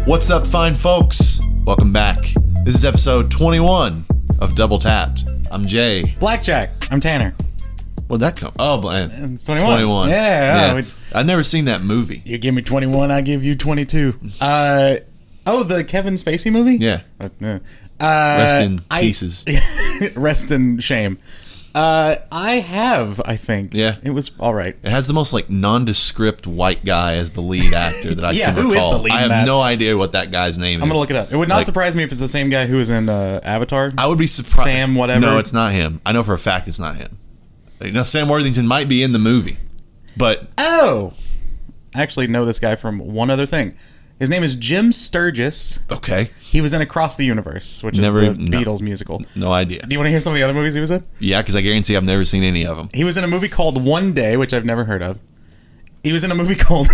What's up, fine folks? Welcome back. This is episode 21 of Double Tapped. I'm Jay. Blackjack. I'm Tanner. Where'd that come? Oh, It's 21. 21. Yeah. I've never seen that movie. You give me 21, I give you 22. The Kevin Spacey movie? Yeah. Rest in pieces. Rest in shame. I think. Yeah. It was all right. It has the most nondescript white guy as the lead actor that I can recall. Who is the lead? I have no idea what that guy's name is. I'm gonna look it up. It would not surprise me if it's the same guy who was in Avatar. I would be surprised. Sam whatever. No, it's not him. I know for a fact it's not him. Now, Sam Worthington might be in the movie, but... Oh! I actually know this guy from one other thing. His name is Jim Sturgis. Okay. He was in Across the Universe, which is the Beatles musical. No idea. Do you want to hear some of the other movies he was in? Yeah, because I guarantee I've never seen any of them. He was in a movie called One Day, which I've never heard of. He was in a movie called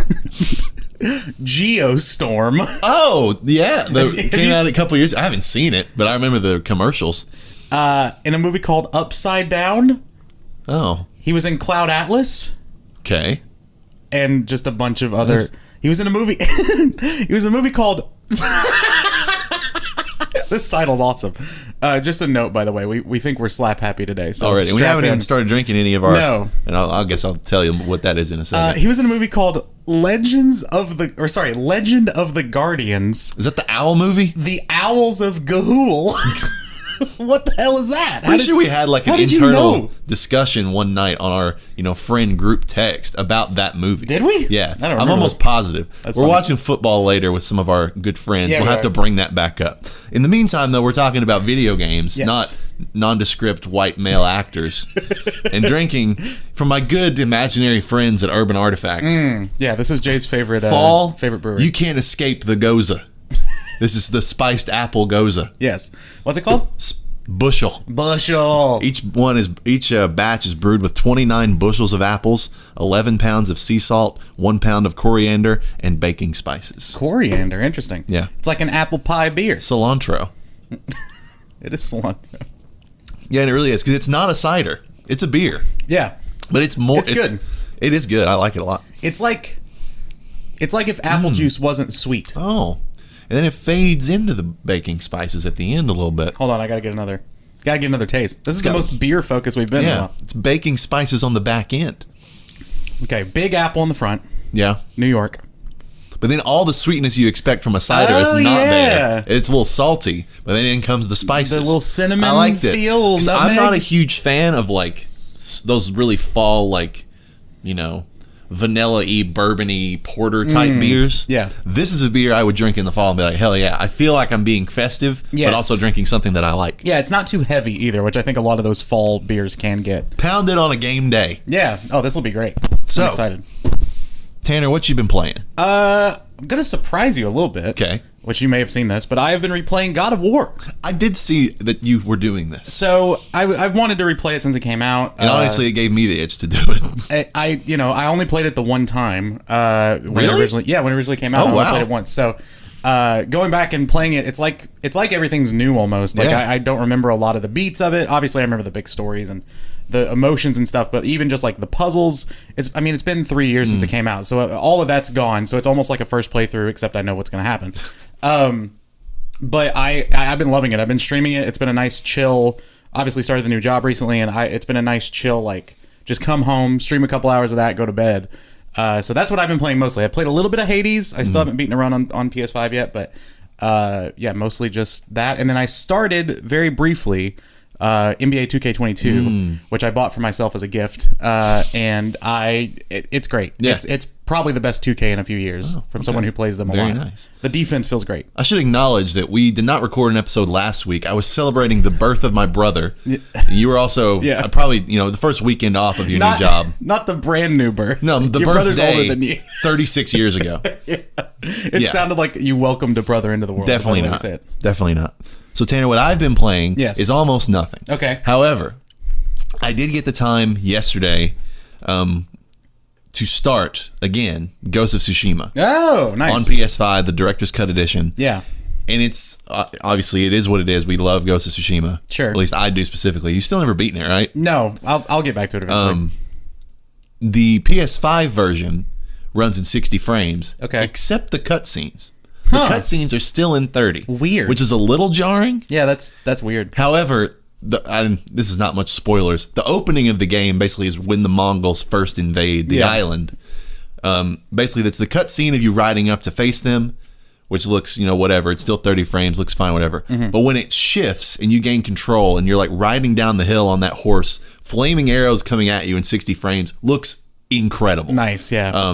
Geostorm. Oh, yeah. It came out a couple years. I haven't seen it, but I remember the commercials. In a movie called Upside Down. Oh. He was in Cloud Atlas. Okay. And just a bunch of other... He was in a movie... he was in a movie called... This title's awesome. Just a note, by the way, we think we're slap happy today. So already, we haven't even started drinking any of our. No, and I guess I'll tell you what that is in a second. He was in a movie called Legend of the Guardians. Is that the owl movie? The Owls of Ga'Hoole. What the hell is that? Pretty sure we had an internal discussion one night on our friend group text about that movie. Did we? Yeah, I don't remember. I'm almost positive. That's we're funny. watching football later with some of our good friends. Yeah, we'll have to bring that back up. In the meantime, though, we're talking about video games, not nondescript white male actors, and drinking from my good imaginary friends at Urban Artifacts. Yeah, this is Jay's favorite favorite brewery. You can't escape the Goza. This is the spiced apple Goza. Yes. What's it called? Bushel. Each batch is brewed with 29 bushels of apples, 11 pounds of sea salt, 1 pound of coriander, and baking spices. Coriander, interesting. Yeah. It's like an apple pie beer. Cilantro. It is cilantro. Yeah, and it really is, because it's not a cider. It's a beer. Yeah. But it's more... It's good. It is good. I like it a lot. It's like if apple juice wasn't sweet. Oh. And then it fades into the baking spices at the end a little bit. Hold on, I gotta get another taste. This is the most beer focused we've been in. Yeah, it's baking spices on the back end. Okay, big apple in the front. Yeah. New York. But then all the sweetness you expect from a cider is not there. It's a little salty, but then in comes the spices. The little cinnamon I like that. feel. I'm not a huge fan of those really fall vanilla-y, bourbon-y, porter-type beers. Yeah. This is a beer I would drink in the fall and be like, hell yeah. I feel like I'm being festive, but also drinking something that I like. Yeah, it's not too heavy either, which I think a lot of those fall beers can get. Pound it on a game day. Yeah. Oh, this will be great. I'm excited. Tanner, what you been playing? I'm going to surprise you a little bit. Okay. Which you may have seen this, but I have been replaying God of War. I did see that you were doing this. So I've wanted to replay it since it came out. And honestly, it gave me the itch to do it. I only played it the one time. When really? When it originally came out, I only played it once. So going back and playing it, it's like everything's new almost. I don't remember a lot of the beats of it. Obviously, I remember the big stories and the emotions and stuff, but even just the puzzles, it's been 3 years since it came out, so all of that's gone. So it's almost like a first playthrough, except I know what's going to happen. But I've been loving it. I've been streaming it. It's been a nice chill. Obviously started the new job recently, and it's been a nice chill, just come home, stream a couple hours of that, go to bed. So that's what I've been playing mostly. I played a little bit of Hades. I still haven't beaten around on PS5 yet, but mostly just that. And then I started very briefly NBA 2K22, which I bought for myself as a gift, and it's great. Yeah. It's probably the best 2K in a few years from someone who plays them a lot. Very nice. The defense feels great. I should acknowledge that we did not record an episode last week. I was celebrating the birth of my brother. You were also probably the first weekend off of your new job. Not the brand new birth. No, the your brother's birthday older than you. 36 years ago. It sounded like you welcomed a brother into the world. Definitely not. Definitely not. So Tanner, what I've been playing is almost nothing. Okay. However, I did get the time yesterday to start again Ghost of Tsushima. Oh, nice. On PS5, the Director's Cut Edition. Yeah. And it's obviously it is what it is. We love Ghost of Tsushima. Sure. At least I do specifically. You still never beaten it, right? No, I'll get back to it eventually. The PS5 version runs in 60 frames. Okay. Except the cutscenes. The cutscenes are still in 30. Weird. Which is a little jarring. Yeah, that's weird. However, this is not much spoilers. The opening of the game basically is when the Mongols first invade the island. Basically, that's the cutscene of you riding up to face them, which looks, whatever. It's still 30 frames, looks fine, whatever. Mm-hmm. But when it shifts and you gain control and you're like riding down the hill on that horse, flaming arrows coming at you in 60 frames, looks incredible. Nice, yeah.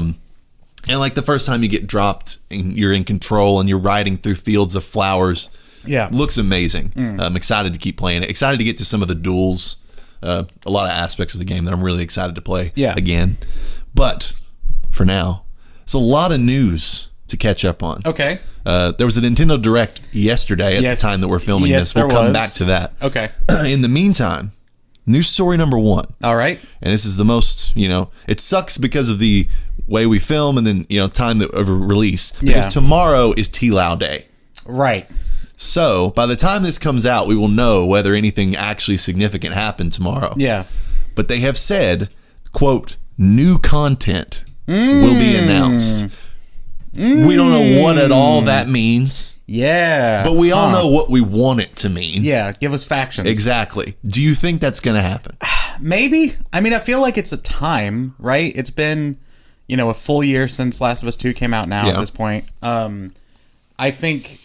And like the first time you get dropped and you're in control and you're riding through fields of flowers, looks amazing. I'm excited to keep playing it. Excited to get to some of the duels. A lot of aspects of the game that I'm really excited to play again. But for now, it's a lot of news to catch up on. Okay. There was a Nintendo Direct yesterday at the time that we're filming this. We'll come back to that. Okay. In the meantime, news story number 1. All right. And this is the most, it sucks because of the way we film and then, time of release. Because tomorrow is T-Lao Day. Right. So by the time this comes out, we will know whether anything actually significant happened tomorrow. Yeah. But they have said, quote, new content will be announced. We don't know what at all that means. Yeah. But we all know what we want it to mean. Yeah, give us factions. Exactly. Do you think that's going to happen? Maybe. I mean, I feel like it's a time, right? It's been, a full year since Last of Us 2 came out now at this point. I think...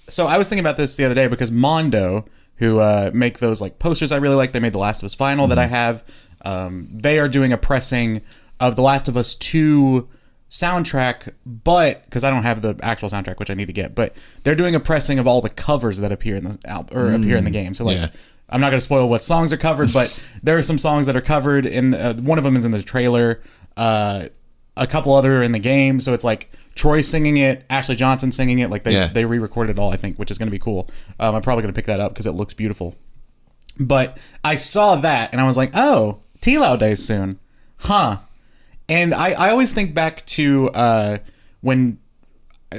So I was thinking about this the other day because Mondo, who make those like posters I really like, they made The Last of Us Final that I have. They are doing a pressing of The Last of Us 2 soundtrack, but because I don't have the actual soundtrack, which I need to get, but they're doing a pressing of all the covers that appear in the appear in the game. So like, I'm not going to spoil what songs are covered, but there are some songs that are covered in. One of them is in the trailer. A couple other are in the game. So it's like Troy singing it, Ashley Johnson singing it. Like they re-recorded it all, I think, which is going to be cool. I'm probably going to pick that up because it looks beautiful. But I saw that and I was like, oh, T-Lao Day soon, huh? And I always think back to when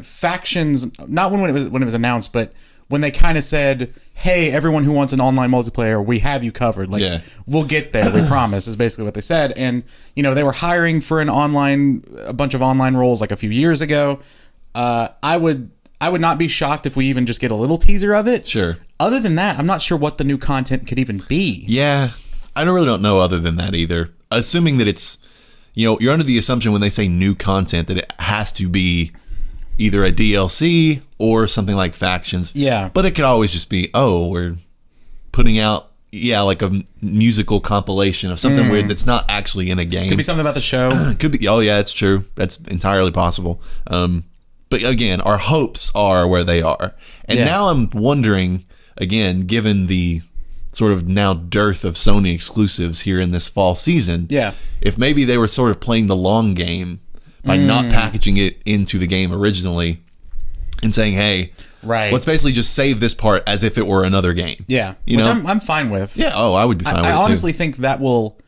factions, not when it was announced, but when they kind of said, hey, everyone who wants an online multiplayer, we have you covered. Like, we'll get there, we promise, is basically what they said. And, they were hiring for a bunch of online roles like a few years ago. I would not be shocked if we even just get a little teaser of it. Sure. Other than that, I'm not sure what the new content could even be. Yeah, I really don't know other than that either. Assuming that it's, you're under the assumption when they say new content that it has to be either a DLC or something like factions. Yeah. But it could always just be, we're putting out, like a musical compilation of something weird that's not actually in a game. Could be something about the show. Could be, it's true. That's entirely possible. But again, our hopes are where they are. And now I'm wondering, again, given the sort of now dearth of Sony exclusives here in this fall season, if maybe they were sort of playing the long game by not packaging it into the game originally and saying, hey, let's basically just save this part as if it were another game. Yeah, which I'm fine with. Yeah, I would be fine with it too. I honestly think that will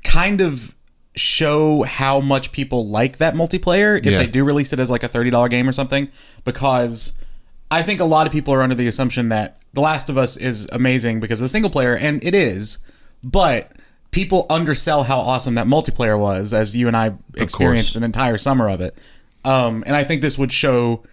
kind of show how much people like that multiplayer if they do release it as like a $30 game or something, because I think a lot of people are under the assumption that The Last of Us is amazing because of the single player, and it is, but people undersell how awesome that multiplayer was, as you and I experienced an entire summer of it. And I think this would show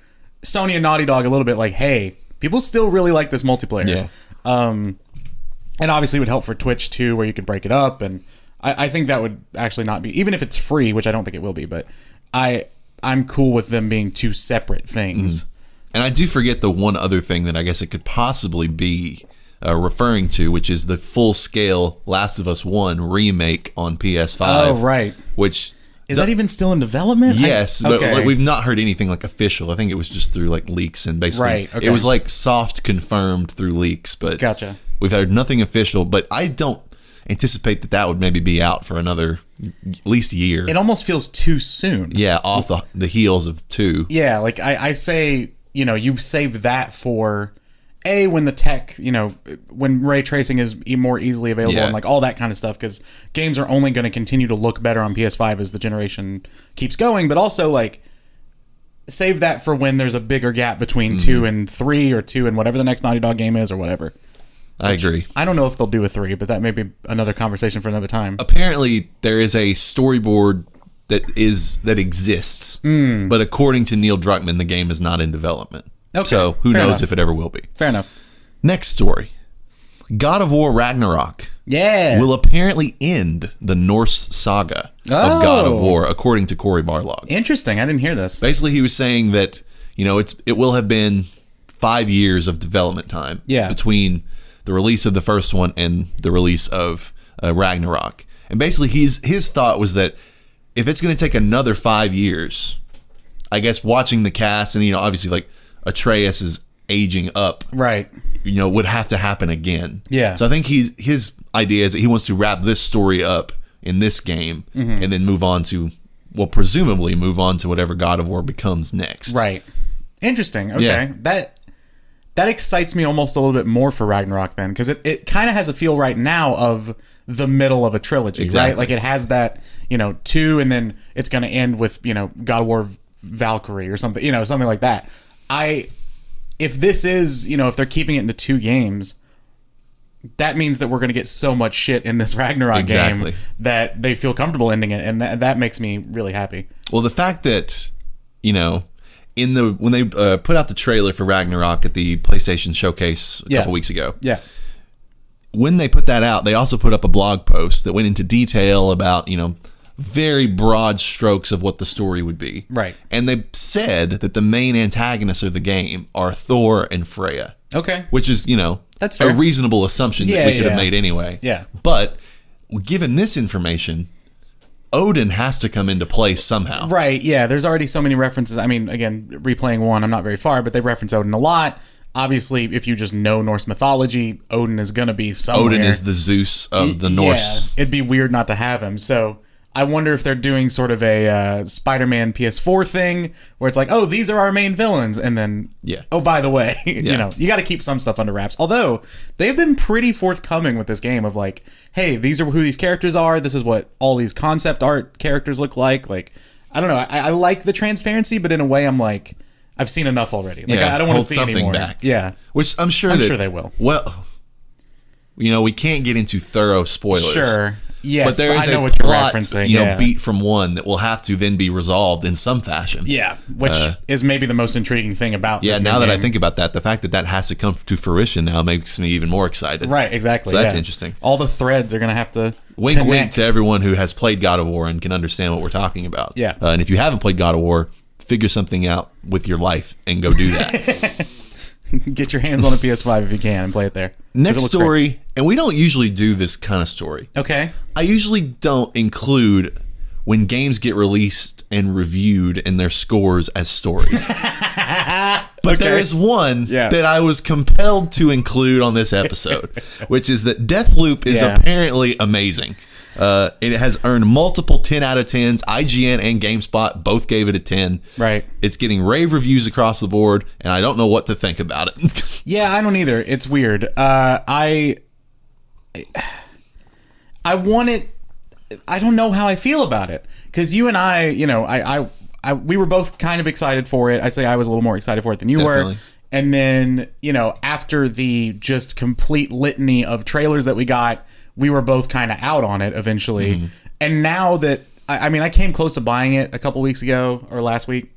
Sony and Naughty Dog a little bit like, hey, people still really like this multiplayer. Yeah. And obviously it would help for Twitch too, where you could break it up. And I think that would actually not be, even if it's free, which I don't think it will be, but I'm cool with them being two separate things. And I do forget the one other thing that I guess it could possibly be referring to, which is the full-scale Last of Us 1 remake on PS5. Oh, right. Which... Is that even still in development? Yes, but like, we've not heard anything like official. I think it was just through like leaks and basically it was like soft confirmed through leaks, but gotcha. We've heard nothing official, but I don't anticipate that would maybe be out for another at least year. It almost feels too soon. Yeah, off the heels of 2. Yeah, like I say, you save that for when the tech, when ray tracing is more easily available and like all that kind of stuff, because games are only going to continue to look better on PS5 as the generation keeps going, but also like save that for when there's a bigger gap between 2 and 3 or 2 and whatever the next Naughty Dog game is or whatever. I agree. I don't know if they'll do a 3, but that may be another conversation for another time. Apparently there is a storyboard that exists. But according to Neil Druckmann, the game is not in development. Okay. So who knows if it ever will be. Fair enough. Next story. God of War Ragnarok will apparently end the Norse Saga of God of War, according to Cory Barlog. Interesting. I didn't hear this. Basically, he was saying that, it will have been 5 years of development time between the release of the first one and the release of Ragnarok. And basically, his thought was that if it's going to take another 5 years, I guess watching the cast and, obviously, like, Atreus is aging up. Right. Would have to happen again. Yeah. So I think his idea is that he wants to wrap this story up in this game and then move on to, presumably move on to whatever God of War becomes next. Right. Interesting. Okay. Yeah. That excites me almost a little bit more for Ragnarok then, because it kind of has a feel right now of the middle of a trilogy, right? Like it has that, 2, and then it's going to end with, God of War Valkyrie or something, something like that. If this is, if they're keeping it into 2 games, that means that we're going to get so much shit in this Ragnarok game that they feel comfortable ending it, and that makes me really happy. Well, the fact that, when they put out the trailer for Ragnarok at the PlayStation Showcase a couple weeks ago, when they put that out, they also put up a blog post that went into detail about, very broad strokes of what the story would be. Right. And they said that the main antagonists of the game are Thor and Freya. Okay. Which is, that's fair. A reasonable assumption that we could have made anyway. Yeah. But given this information, Odin has to come into play somehow. Right, yeah. There's already so many references. I mean, again, replaying 1, I'm not very far, but they reference Odin a lot. Obviously, if you just know Norse mythology, Odin is going to be somewhere. Odin is the Zeus of the Norse. Yeah, it'd be weird not to have him. So I wonder if they're doing sort of a Spider-Man PS4 thing where it's like, oh, these are our main villains. And then, oh, by the way, you got to keep some stuff under wraps. Although they've been pretty forthcoming with this game of like, hey, these are who these characters are. This is what all these concept art characters look like. Like, I don't know. I like the transparency, but in a way I'm like, I've seen enough already. Like, I don't want to see anymore. Back. Yeah. Which I'm sure they will. Well, we can't get into thorough spoilers. Sure. Yes, but there is I know a what you're plot, referencing. Beat from 1 that will have to then be resolved in some fashion. Yeah, which is maybe the most intriguing thing about this now that I think about that, the fact that has to come to fruition now makes me even more excited. Right, exactly. So that's interesting. All the threads are going to have to wink to everyone who has played God of War and can understand what we're talking about. Yeah. And if you haven't played God of War, figure something out with your life and go do that. Get your hands on a PS5 if you can and play it there. Next story, great. And we don't usually do this kind of story. Okay. I usually don't include when games get released and reviewed and their scores as stories. But there is one that I was compelled to include on this episode, which is that Deathloop is apparently amazing. It has earned multiple 10 out of 10s. IGN and GameSpot both gave it a 10. Right. It's getting rave reviews across the board, and I don't know what to think about it. Yeah, I don't either. It's weird. I want it. I don't know how I feel about it, because you and I, we were both kind of excited for it. I'd say I was a little more excited for it than you were. And then, after the just complete litany of trailers that we got, we were both kind of out on it eventually. Mm-hmm. And now that, I came close to buying it a couple weeks ago or last week.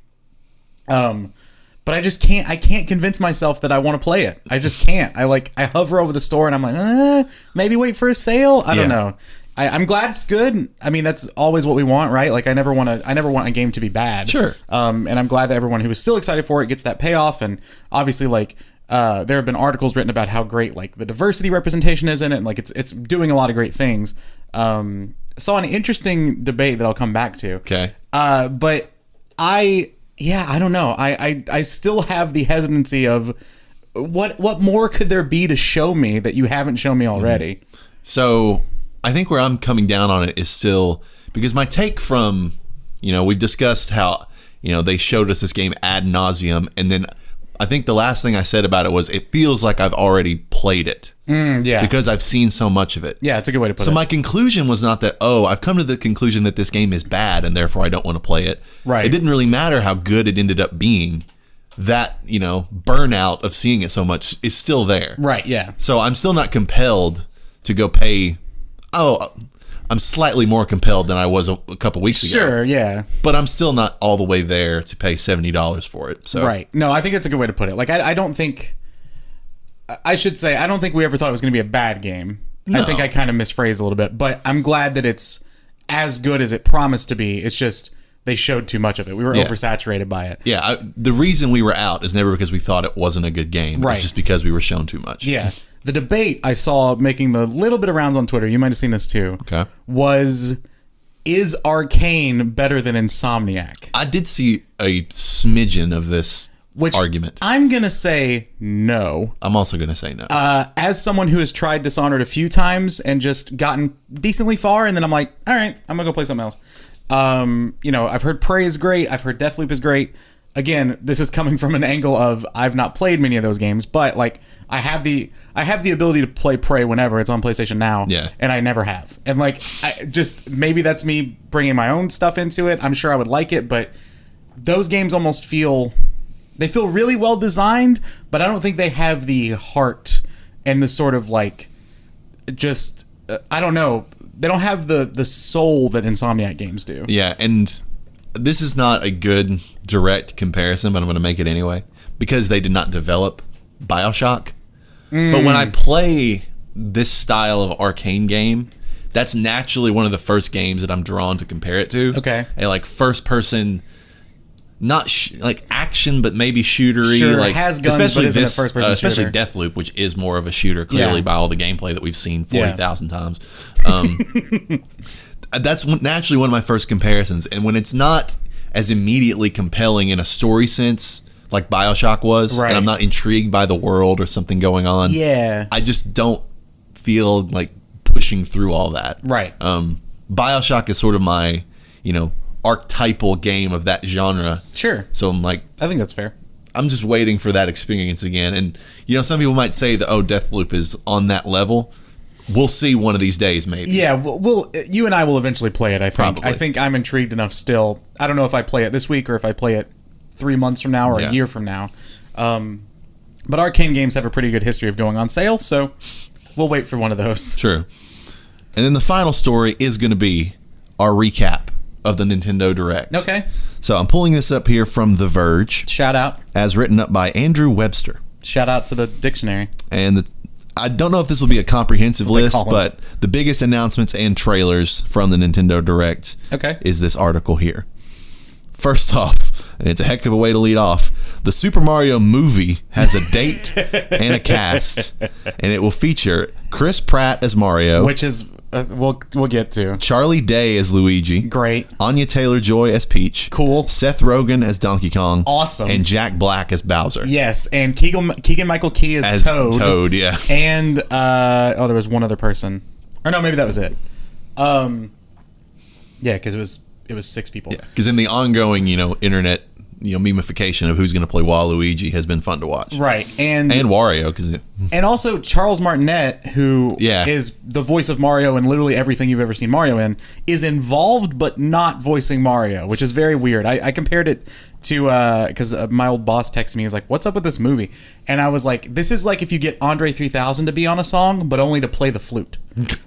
But I just can't, convince myself that I want to play it. I just can't. I hover over the store and I'm like, maybe wait for a sale. I don't know. I'm glad it's good. I mean, that's always what we want, right? Like I never want a game to be bad. Sure. And I'm glad that everyone who is still excited for it gets that payoff. And obviously there have been articles written about how great the diversity representation is in it, and it's doing a lot of great things. Saw an interesting debate that I'll come back to. Okay. But I don't know. I still have the hesitancy of what more could there be to show me that you haven't shown me already. So I think where I'm coming down on it is still because my take from we've discussed how they showed us this game ad nauseum, and then I think the last thing I said about it was it feels like I've already played it. Because I've seen so much of it. Yeah, it's a good way to put it. So my conclusion was not that, I've come to the conclusion that this game is bad and therefore I don't want to play it. Right. It didn't really matter how good it ended up being. That, burnout of seeing it so much is still there. Right, yeah. So I'm still not compelled to go pay. I'm slightly more compelled than I was a couple weeks ago. Sure, yeah. But I'm still not all the way there to pay $70 for it. So. Right. No, I think that's a good way to put it. Like, I don't think... I should say, I don't think we ever thought it was going to be a bad game. No. I think I kind of misphrased a little bit. But I'm glad that it's as good as it promised to be. It's just... they showed too much of it. We were oversaturated by it. Yeah, the reason we were out is never because we thought it wasn't a good game. Right. It's just because we were shown too much. Yeah. The debate I saw making the little bit of rounds on Twitter, you might have seen this too, was, is Arcane better than Insomniac? I did see a smidgen of this argument. I'm going to say no. I'm also going to say no. As someone who has tried Dishonored a few times and just gotten decently far, and then I'm like, all right, I'm going to go play something else. I've heard Prey is great. I've heard Deathloop is great. Again, this is coming from an angle of I've not played many of those games, but like I have the ability to play Prey whenever it's on PlayStation Now. Yeah. And I never have. And like maybe that's me bringing my own stuff into it. I'm sure I would like it, but those games almost feel really well designed, but I don't think they have the heart and the sort of like I don't know. They don't have the soul that Insomniac games do. Yeah, and this is not a good direct comparison, but I'm going to make it anyway, because they did not develop BioShock. But when I play this style of Arcane game, that's naturally one of the first games that I'm drawn to compare it to. Okay. A like first person, not like action, but maybe shootery. Sure, like, has guns, especially but isn't this, a first person especially shooter. Deathloop, which is more of a shooter, clearly by all the gameplay that we've seen 40,000 times. That's naturally one of my first comparisons, and when it's not as immediately compelling in a story sense like BioShock was, and I'm not intrigued by the world or something going on, I just don't feel like pushing through all that. Right. BioShock is sort of my, archetypal game of that genre. Sure. So I'm like, I think that's fair. I'm just waiting for that experience again. And some people might say that Deathloop is on that level. We'll see one of these days, maybe. Yeah, you and I will eventually play it, I think. Probably. I think I'm intrigued enough still. I don't know if I play it this week or if I play it 3 months from now or a year from now. But Arcane games have a pretty good history of going on sale, so we'll wait for one of those. True. And then the final story is going to be our recap of the Nintendo Direct. Okay. So I'm pulling this up here from The Verge. Shout out. As written up by Andrew Webster. Shout out to the dictionary. And I don't know if this will be a comprehensive list, but the biggest announcements and trailers from the Nintendo Direct is this article here. First off, and it's a heck of a way to lead off, the Super Mario movie has a date and a cast, and it will feature Chris Pratt as Mario, which is we'll get to. Charlie Day as Luigi, great. Anya Taylor-Joy as Peach, cool. Seth Rogen as Donkey Kong, awesome, and Jack Black as Bowser. Yes, and Keegan-Michael Key as Toad. Toad, yeah. And there was one other person, or no, maybe that was it. Yeah, because it was 6 people. Yeah, because in the ongoing, internet, memification of who's going to play Waluigi has been fun to watch. Right, and Wario, and also Charles Martinet, who is the voice of Mario in literally everything you've ever seen Mario in, is involved but not voicing Mario, which is very weird. I compared it to because my old boss texted me. He was like, "What's up with this movie?" And I was like, "This is like if you get Andre 3000 to be on a song, but only to play the flute.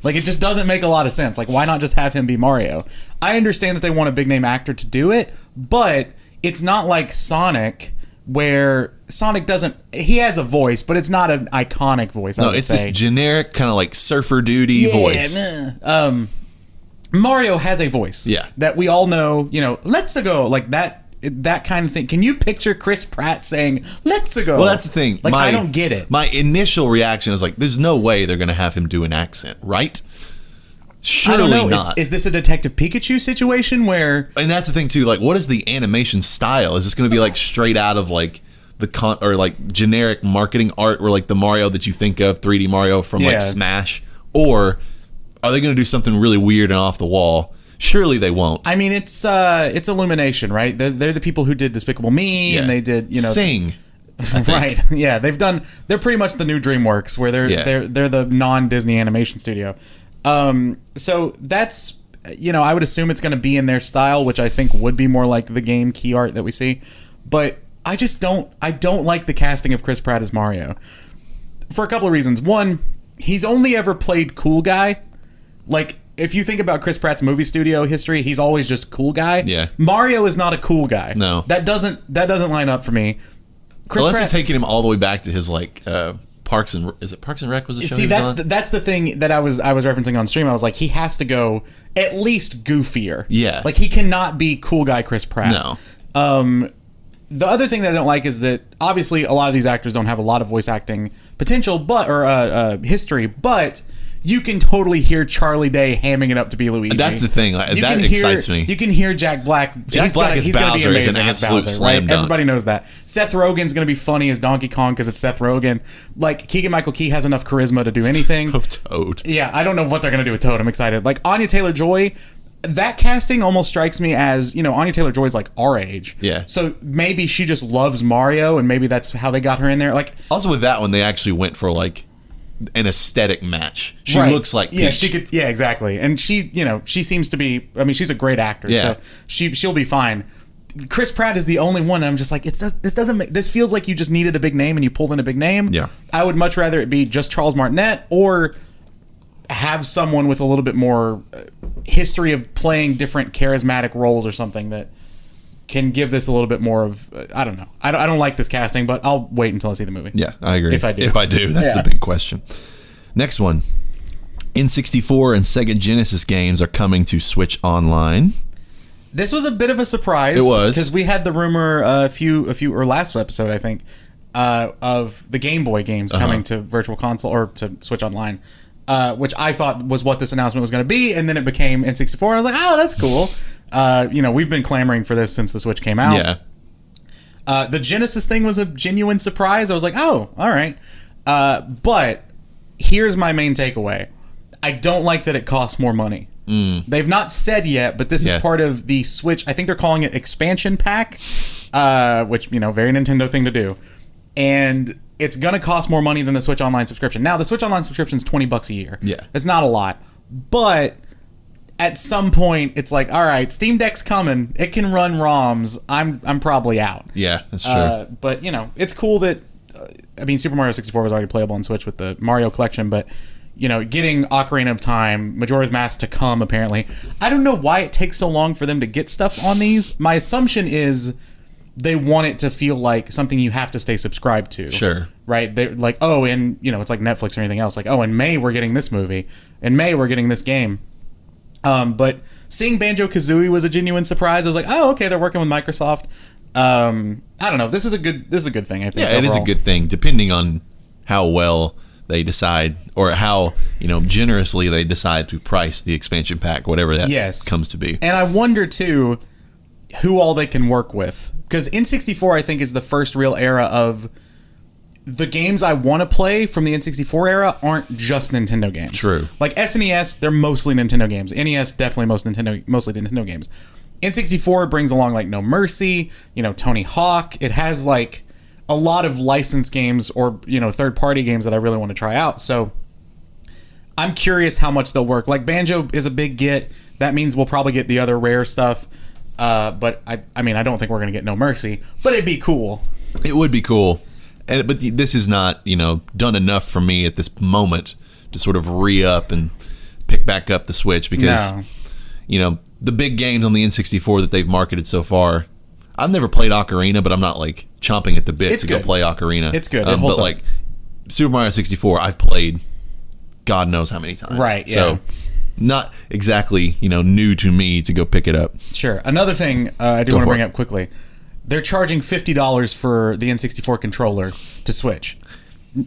Like, it just doesn't make a lot of sense. Like, why not just have him be Mario?" I understand that they want a big name actor to do it, but it's not like Sonic, where Sonic he has a voice, but it's not an iconic voice. No, it's this generic kind of like surfer duty voice. Mario has a voice. Yeah. That we all know, let's go, like that kind of thing. Can you picture Chris Pratt saying, let's go? Well, that's the thing. Like, I don't get it. My initial reaction is like, there's no way they're going to have him do an accent, right? Surely I don't know. not. Is this a Detective Pikachu situation where... And that's the thing, too. Like, what is the animation style? Is this going to be, like, straight out of, like, or, like, generic marketing art where, like, the Mario that you think of, 3D Mario from, like, Smash? Or are they going to do something really weird and off the wall? Surely they won't. I mean, it's Illumination, right? They're the people who did Despicable Me, and they did, Sing. Right. Yeah, they're pretty much the new DreamWorks, where they're the non-Disney animation studio. So that's, I would assume it's going to be in their style, which I think would be more like the game key art that we see. But I don't like the casting of Chris Pratt as Mario for a couple of reasons. One, he's only ever played cool guy. Like, if you think about Chris Pratt's movie studio history, he's always just a cool guy. Yeah. Mario is not a cool guy. No. That doesn't line up for me. Unless you're taking him all the way back to his Parks and Rec was the show. See, that's the thing that I was referencing on stream. I was like, he has to go at least goofier. Yeah. Like, he cannot be cool guy Chris Pratt. No. The other thing that I don't like is that obviously a lot of these actors don't have a lot of voice acting potential, or history, but you can totally hear Charlie Day hamming it up to be Luigi. That's the thing. That excites me. You can hear Jack Black. Jack Black as Bowser is an absolute slam dunk. Everybody knows that. Seth Rogen's going to be funny as Donkey Kong because it's Seth Rogen. Like, Keegan-Michael Key has enough charisma to do anything. Of Toad. Yeah, I don't know what they're going to do with Toad. I'm excited. Like, Anya Taylor-Joy, that casting almost strikes me as, Anya Taylor-Joy is like our age. Yeah. So maybe she just loves Mario, and maybe that's how they got her in there. Like, also with that one, they actually went for like an aesthetic match. She looks like Peach. Yeah, she could. Yeah, exactly. And she seems to be. I mean, she's a great actor. Yeah. So she'll be fine. Chris Pratt is the only one. I'm just like, this feels like you just needed a big name and you pulled in a big name. Yeah. I would much rather it be just Charles Martinet or have someone with a little bit more history of playing different charismatic roles or something that can give this a little bit more of, I don't know. I don't like this casting, but I'll wait until I see the movie. Yeah, I agree. If I do. That's the big question. Next one. N64 and Sega Genesis games are coming to Switch Online. This was a bit of a surprise. It was. Because we had the rumor or last episode, I think, of the Game Boy games coming to Virtual Console or to Switch Online. Which I thought was what this announcement was going to be, and then it became N64. And I was like, oh, that's cool. We've been clamoring for this since the Switch came out. Yeah. The Genesis thing was a genuine surprise. I was like, oh, all right. But here's my main takeaway. I don't like that it costs more money. They've not said yet, but this is part of the Switch. I think they're calling it expansion pack, which, very Nintendo thing to do. And it's going to cost more money than the Switch Online subscription. Now, the Switch Online subscription is $20 a year. Yeah. It's not a lot. But at some point, it's like, all right, Steam Deck's coming. It can run ROMs. I'm probably out. Yeah, that's true. But, it's cool that, Super Mario 64 was already playable on Switch with the Mario collection, but, getting Ocarina of Time, Majora's Mask to come, apparently. I don't know why it takes so long for them to get stuff on these. My assumption is they want it to feel like something you have to stay subscribed to. Sure. Right? They're like, oh, and, it's like Netflix or anything else. Like, oh, in May we're getting this movie. In May we're getting this game. But seeing Banjo-Kazooie was a genuine surprise. I was like, oh, okay, they're working with Microsoft. I don't know. This is a good thing, I think. Yeah, overall. It is a good thing, depending on how well they decide, or how generously they decide to price the expansion pack, whatever that comes to be. And I wonder too who all they can work with, because N64 I think is the first real era of the games I want to play from the N64 era aren't just Nintendo games. True. Like SNES, they're mostly Nintendo games. NES definitely mostly Nintendo games. N64 brings along like No Mercy, Tony Hawk. It has like a lot of licensed games or third-party games that I really want to try out. So I'm curious how much they'll work. Like Banjo is a big get. That means we'll probably get the other rare stuff. But I don't think we're gonna get No Mercy. But it'd be cool. It would be cool. But this is not done enough for me at this moment to sort of re-up and pick back up the Switch, because the big games on the N64 that they've marketed so far. I've never played Ocarina, but I'm not like chomping at the bit to go play Ocarina. It's good. But like Super Mario 64, I've played God knows how many times. Right. Yeah. So not exactly new to me to go pick it up. Sure. Another thing I do want to bring up quickly. They're charging $50 for the N64 controller to Switch.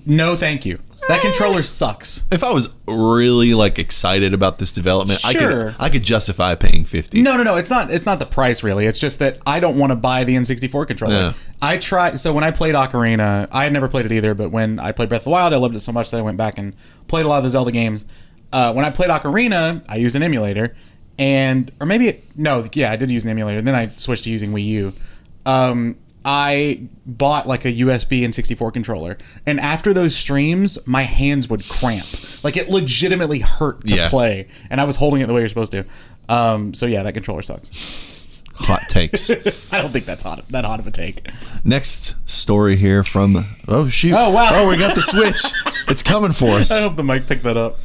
No, thank you. That controller sucks. If I was really like excited about this development, sure. I could justify paying $50. No. It's not the price really. It's just that I don't want to buy the N64 controller. Yeah. So when I played Ocarina, I had never played it either, but when I played Breath of the Wild, I loved it so much that I went back and played a lot of the Zelda games. When I played Ocarina, I used an emulator, I did use an emulator. Then I switched to using Wii U. I bought like a USB N64 controller, and after those streams, my hands would cramp. Like it legitimately hurt to play, and I was holding it the way you're supposed to. That controller sucks. Hot takes. I don't think that's that hot of a take. Next story here from Oh wow! Oh, we got the Switch. It's coming for us. I hope the mic picked that up.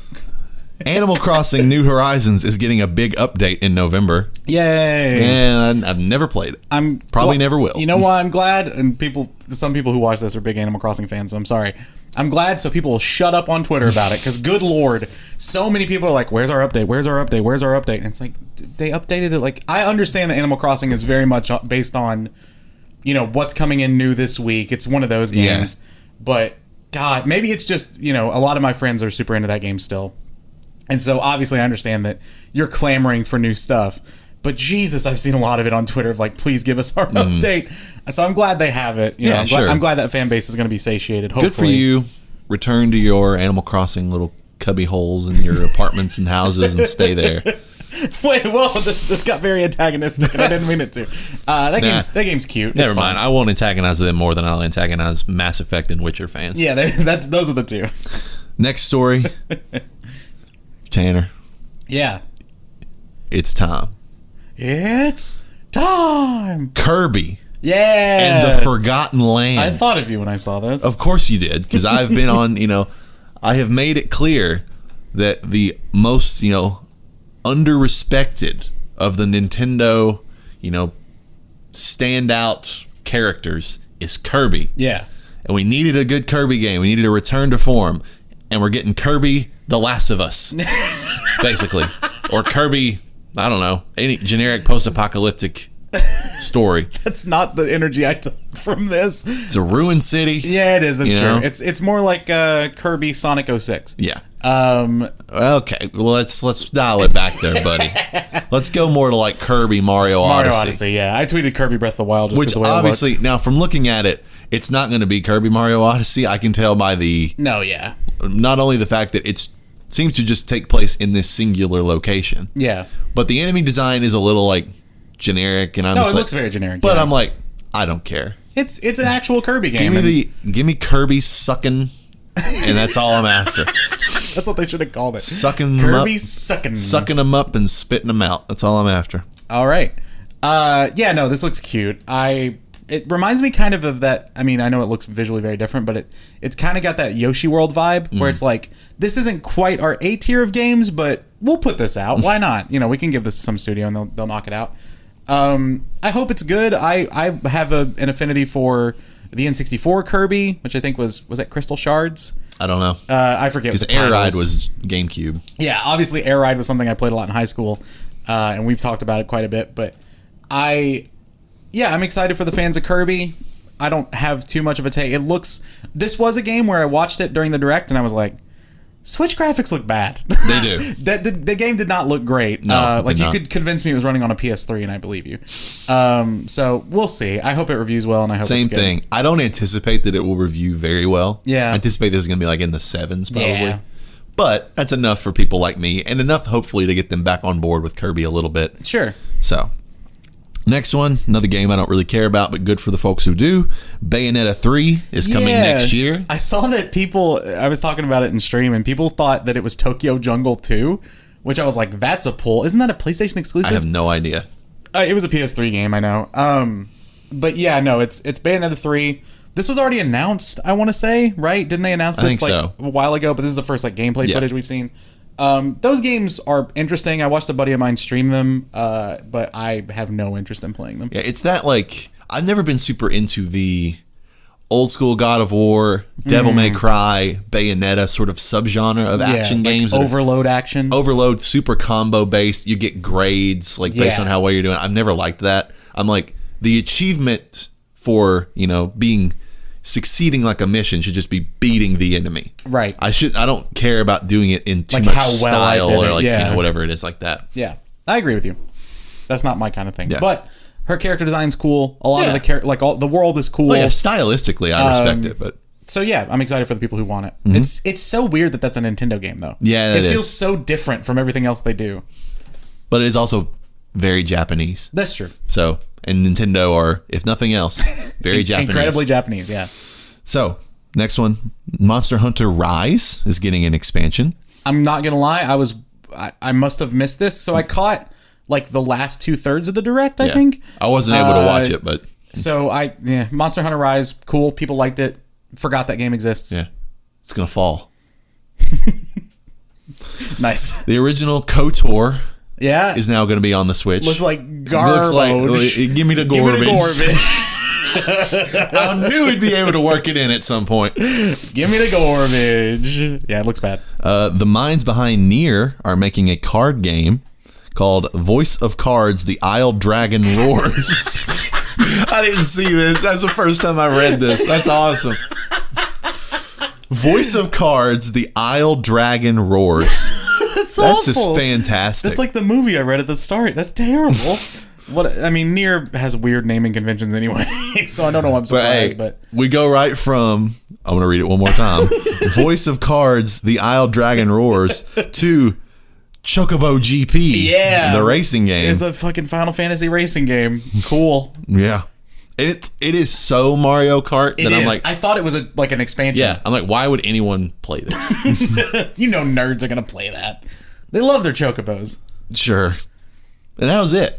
Animal Crossing New Horizons is getting a big update in November. Yay! And I've never played it. I'm probably never will. You know why I'm glad? And some people who watch this are big Animal Crossing fans, so I'm sorry. I'm glad so people will shut up on Twitter about it, because good Lord, so many people are like, where's our update? Where's our update? Where's our update? And it's like, they updated it. Like, I understand that Animal Crossing is very much based on, what's coming in new this week. It's one of those games. Yeah. But, God, maybe it's just, a lot of my friends are super into that game still. And so, obviously, I understand that you're clamoring for new stuff. But Jesus, I've seen a lot of it on Twitter of like, please give us our update. So I'm glad they have it. I'm glad that fan base is going to be satiated. Hopefully. Good for you. Return to your Animal Crossing little cubby holes in your apartments and houses and stay there. Wait, well, this got very antagonistic, and I didn't mean it to. That game's cute. Never mind. I won't antagonize them more than I'll antagonize Mass Effect and Witcher fans. Yeah, those are the two. Next story, Tanner. Yeah. It's time. It's time. Kirby. Yeah. And the Forgotten Land. I thought of you when I saw this. Of course you did, because I've been on, I have made it clear that the most, under-respected of the Nintendo, standout characters is Kirby. Yeah. And we needed a good Kirby game. We needed a return to form. And we're getting Kirby The Last of Us, basically. Or Kirby... I don't know, any generic post-apocalyptic story. That's not the energy I took from this. It's a ruined city. Yeah, it is. That's true. It's more like Kirby Sonic 06. Yeah. Okay. Well, let's dial it back there, buddy. Let's go more to like Kirby Mario Odyssey. Yeah. I tweeted Kirby Breath of the Wild, just which the way obviously it looked. Now from looking at it, it's not going to be Kirby Mario Odyssey. I can tell by the not only the fact that it seems to just take place in this singular location. Yeah. But the enemy design is a little like generic, and it looks very generic. But I'm like, I don't care. It's an actual Kirby game. Give me Kirby sucking, and that's all I'm after. That's what they should have called it. Sucking Kirby sucking them up and spitting them out. That's all I'm after. All right. This looks cute. It reminds me kind of that. I mean, I know it looks visually very different, but it's kind of got that Yoshi World vibe where it's like, this isn't quite our A tier of games, but we'll put this out. Why not? We can give this to some studio and they'll knock it out. I hope it's good. I have an affinity for the N64 Kirby, which I think was that Crystal Shards? I don't know. I forget. Because Air Ride was GameCube. Yeah, obviously Air Ride was something I played a lot in high school, and we've talked about it quite a bit, but I'm excited for the fans of Kirby. I don't have too much of a take. This was a game where I watched it during the Direct and I was like, Switch graphics look bad. They do. The game did not look great. No, you could convince me it was running on a PS3 and I believe you. So we'll see. I hope it reviews well and I hope it's good. Same thing. I don't anticipate that it will review very well. Yeah. I anticipate this is going to be like in the 7s probably. Yeah. But that's enough for people like me and enough hopefully to get them back on board with Kirby a little bit. Sure. So... Next one, another game I don't really care about, but good for the folks who do. Bayonetta 3 is coming next year. I saw that I was talking about it in stream, and people thought that it was Tokyo Jungle 2, which I was like, that's a pull. Isn't that a PlayStation exclusive? I have no idea. It was a PS3 game, I know. But yeah, no, it's Bayonetta 3. This was already announced, I want to say, right? Didn't they announce this a while ago? But this is the first gameplay footage we've seen. Those games are interesting. I watched a buddy of mine stream them, but I have no interest in playing them. Yeah, it's that I've never been super into the old school God of War, Devil May Cry, Bayonetta sort of subgenre of action games. Overload action. Overload, super combo based. You get grades based on how well you're doing. I've never liked that. I'm like, the achievement for, succeeding like a mission should just be beating the enemy. Right. I don't care about doing it in too much style or whatever it is like that. Yeah. I agree with you. That's not my kind of thing. Yeah. But her character design's cool. A lot of the the world is cool. Well, yeah, stylistically I respect it, but so yeah, I'm excited for the people who want it. Mm-hmm. It's so weird that that's a Nintendo game though. Yeah, it feels so different from everything else they do. But it is also very Japanese. That's true. So, and Nintendo are, if nothing else, very Japanese. Incredibly Japanese, yeah. So, next one, Monster Hunter Rise is getting an expansion. I'm not gonna lie, I must have missed this, so I caught the last 2/3 of the Direct, I think. I wasn't able to watch it, but so Monster Hunter Rise, cool, people liked it. Forgot that game exists. Yeah. It's gonna fall. Nice. The original KOTOR is now going to be on the Switch. Looks like garbage. Give me the garbage. I knew we'd be able to work it in at some point. Give me the garbage. Yeah, it looks bad. The minds behind Nier are making a card game called Voice of Cards, The Isle Dragon Roars. I didn't see this. That's the first time I read this. That's awesome. Voice of Cards, The Isle Dragon Roars. That's just fantastic. That's like the movie I read at the start. That's terrible. Nier has weird naming conventions anyway, so I don't know why I'm surprised. But we go right from, I'm going to read it one more time, Voice of Cards, The Isle Dragon Roars, to Chocobo GP, the racing game. It's a fucking Final Fantasy racing game. Cool. Yeah. It is so Mario Kart that I'm like, I thought it was like an expansion. Yeah, I'm like, why would anyone play this? Nerds are going to play that. They love their Chocobos. Sure. And that was it.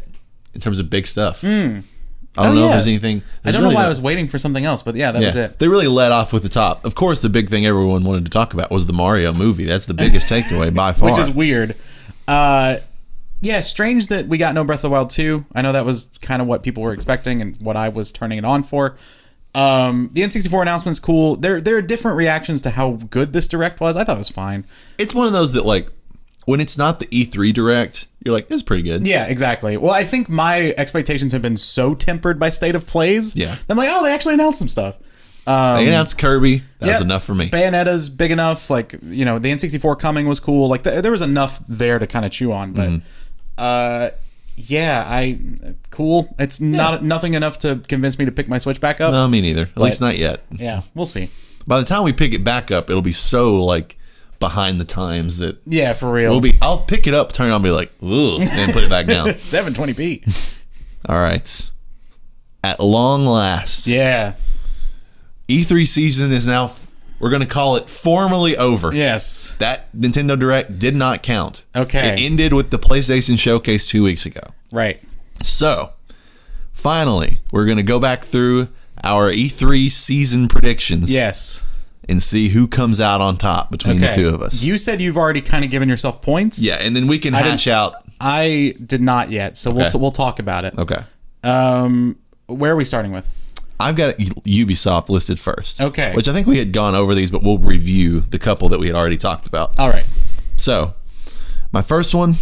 In terms of big stuff. I don't know if there's anything. I don't know why I was waiting for something else, but that was it. They really let off with the top. Of course, the big thing everyone wanted to talk about was the Mario movie. That's the biggest takeaway by far. Which is weird. Strange that we got no Breath of the Wild 2. I know that was kind of what people were expecting and what I was turning it on for. The N64 announcement's cool. There are different reactions to how good this Direct was. I thought it was fine. It's one of those that, like, when it's not the E3 Direct, you're like, it's pretty good. Yeah, exactly. Well, I think my expectations have been so tempered by State of Plays. Yeah. I'm like, they actually announced some stuff. They announced Kirby. That was enough for me. Bayonetta's big enough. Like, the N64 coming was cool. Like, there was enough there to kind of chew on. But, cool. It's nothing enough to convince me to pick my Switch back up. No, me neither. At least not yet. Yeah, we'll see. By the time we pick it back up, it'll be so, like, behind the times that for real. I'll pick it up, turn it on, and be like, ugh, and put it back down. 720p. All right. At long last. Yeah. E3 season is now, we're going to call it formally over. Yes. That Nintendo Direct did not count. Okay. It ended with the PlayStation Showcase 2 weeks ago. Right. So, finally, we're going to go back through our E3 season predictions. Yes. And see who comes out on top between the two of us. You said you've already kind of given yourself points. Yeah, and then we can hash out. I did not yet, so we'll talk about it. Okay. Where are we starting with? I've got Ubisoft listed first. Okay. Which I think we had gone over these, but we'll review the couple that we had already talked about. All right. So, my first one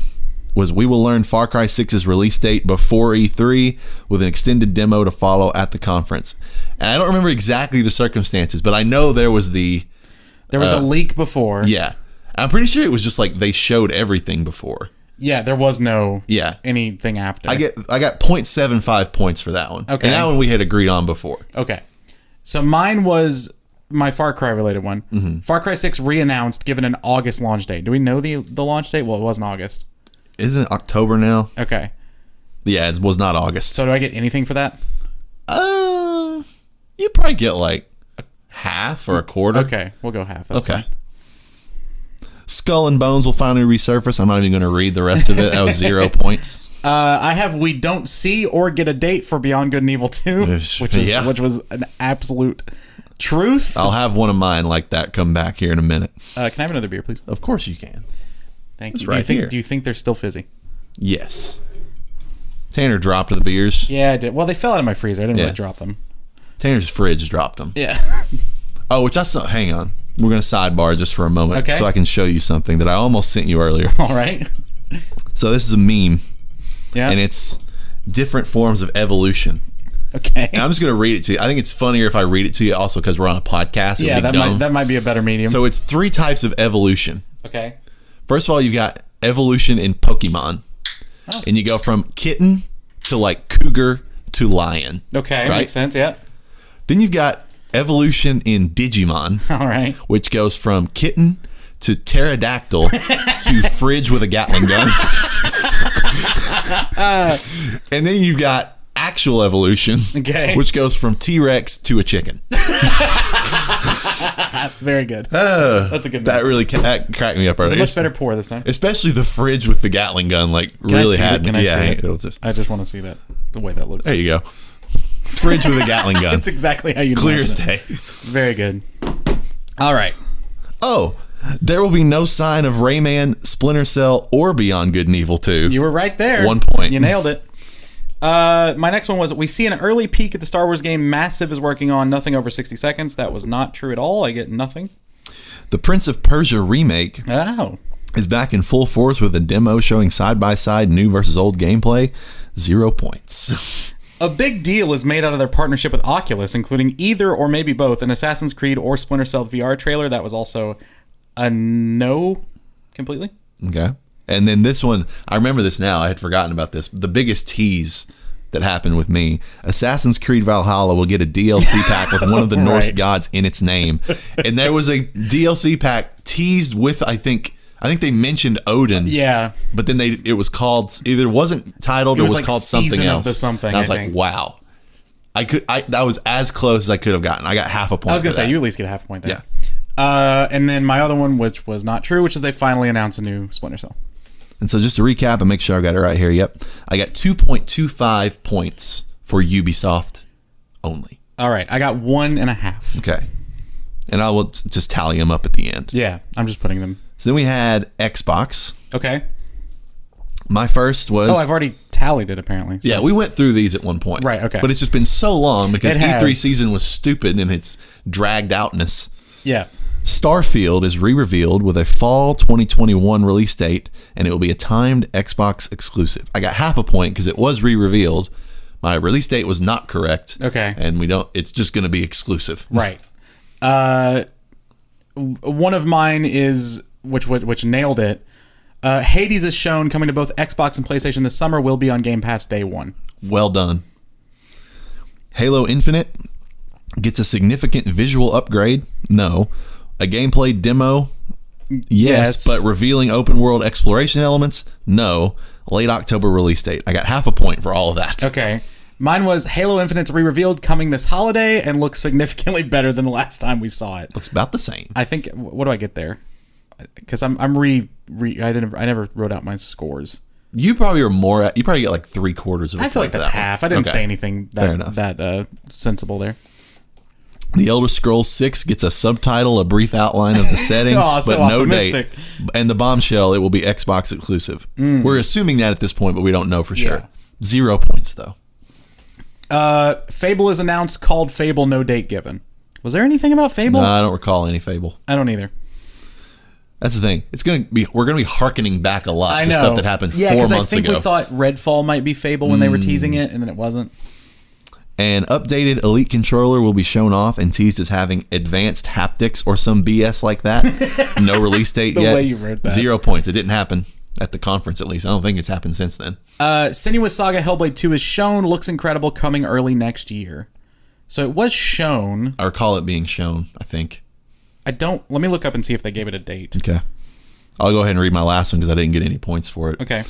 was we will learn Far Cry 6's release date before E3 with an extended demo to follow at the conference. And I don't remember exactly the circumstances, but I know there was a leak before. Yeah. I'm pretty sure it was just like they showed everything before. Yeah, there was no anything after. I got 0.75 points for that one. Okay. And that one we had agreed on before. Okay. So mine was my Far Cry related one. Mm-hmm. Far Cry 6 re-announced given an August launch date. Do we know the launch date? Well, it wasn't August. Isn't it October now? Okay. Yeah, it was not August. So do I get anything for that? You'd probably get like half or a quarter. Okay, we'll go half. That's fine. Skull and Bones will finally resurface. I'm not even going to read the rest of it. That was 0 points. I have we don't see or get a date for Beyond Good and Evil 2, which was an absolute truth. I'll have one of mine like that come back here in a minute. Can I have another beer, please? Of course you can. Thank it's you. Right do you think they're still fizzy? Yes. Tanner dropped the beers. Yeah, I did. Well, they fell out of my freezer. I didn't really drop them. Tanner's fridge dropped them. Yeah. Oh, which I saw. Hang on. We're going to sidebar just for a moment so I can show you something that I almost sent you earlier. All right. So this is a meme. Yeah. And it's different forms of evolution. Okay. And I'm just going to read it to you. I think it's funnier if I read it to you also because we're on a podcast. Yeah, that might be a better medium. So it's 3 types of evolution. Okay. First of all, you've got evolution in Pokemon. Oh. And you go from kitten to like cougar to lion. Okay, right? Makes sense, yeah. Then you've got evolution in Digimon. All right. Which goes from kitten to pterodactyl to fridge with a Gatling gun. And then you've got actual evolution, which goes from T-Rex to a chicken. Very good. That's a good. That really cracked me up earlier. It's a much better pour this time. Especially the fridge with the Gatling gun, like really had. Can I see it? I just want to see that the way that looks. There you go. Fridge with a Gatling gun. It's exactly how you clear as day. Very good. All right. Oh, There will be no sign of Rayman, Splinter Cell, or Beyond Good and Evil 2. You were right there. 1 point. You nailed it. My next one was, we see an early peek at the Star Wars game Massive is working on, nothing over 60 seconds. That was not true at all. I get nothing. The Prince of Persia remake is back in full force with a demo showing side-by-side new versus old gameplay. 0 points. A big deal is made out of their partnership with Oculus, including either or maybe both an Assassin's Creed or Splinter Cell VR trailer. That was also a no completely. Okay. And then this one, I remember this now. I had forgotten about this. The biggest tease that happened with me. Assassin's Creed Valhalla will get a DLC pack with one of the Norse gods in its name. And there was a DLC pack teased with, I think they mentioned Odin. Yeah. But then it was called, either wasn't titled or was like called something else. And I was like, wow. That was as close as I could have gotten. I got half a point. I was going to say, you at least get half a point there. Yeah. And then my other one, which was not true, which is they finally announced a new Splinter Cell. And so just to recap and make sure I got it right here. Yep. I got 2.25 points for Ubisoft only. All right. I got 1.5. Okay. And I will just tally them up at the end. Yeah. I'm just putting them. So then we had Xbox. Okay. My first was... Oh, I've already tallied it apparently. So. Yeah, we went through these at one point. Right, okay. But it's just been so long because E3 season was stupid in its dragged outness. Yeah. Starfield is re-revealed with a fall 2021 release date, and it will be a timed Xbox exclusive. I got half a point because it was re-revealed. My release date was not correct. Okay. And it's just going to be exclusive. Right. One of mine is, which nailed it. Hades is shown coming to both Xbox and PlayStation this summer, will be on Game Pass day one. Well done. Halo Infinite gets a significant visual upgrade. No. A gameplay demo? Yes. But revealing open world exploration elements? No. Late October release date. I got half a point for all of that. Okay. Mine was Halo Infinite's re-revealed coming this holiday and looks significantly better than the last time we saw it. Looks about the same. I think, what do I get there? Because I never wrote out my scores. You probably are more. You probably get like 3/4 of it. I feel like that's half. I didn't say anything that sensible there. The Elder Scrolls 6 gets a subtitle, a brief outline of the setting, so but no optimistic. date. And the bombshell, it will be Xbox exclusive. We're assuming that at this point, but we don't know for sure. 0 points though. Fable is announced, called Fable, no date given. Was there anything about Fable? No, I don't recall any Fable. I don't either. That's the thing. We're gonna be hearkening back a lot to stuff that happened 4 months ago. I think we thought Redfall might be Fable when they were teasing it, and then it wasn't. An updated Elite controller will be shown off and teased as having advanced haptics or some BS like that. No release date yet. The way you wrote that. 0 points. It didn't happen at the conference, at least. I don't think it's happened since then. Senua's Saga Hellblade 2 is shown. Looks incredible. Coming early next year. So it was shown. I recall it being shown, I think. Let me look up and see if they gave it a date. Okay. I'll go ahead and read my last one because I didn't get any points for it. Okay.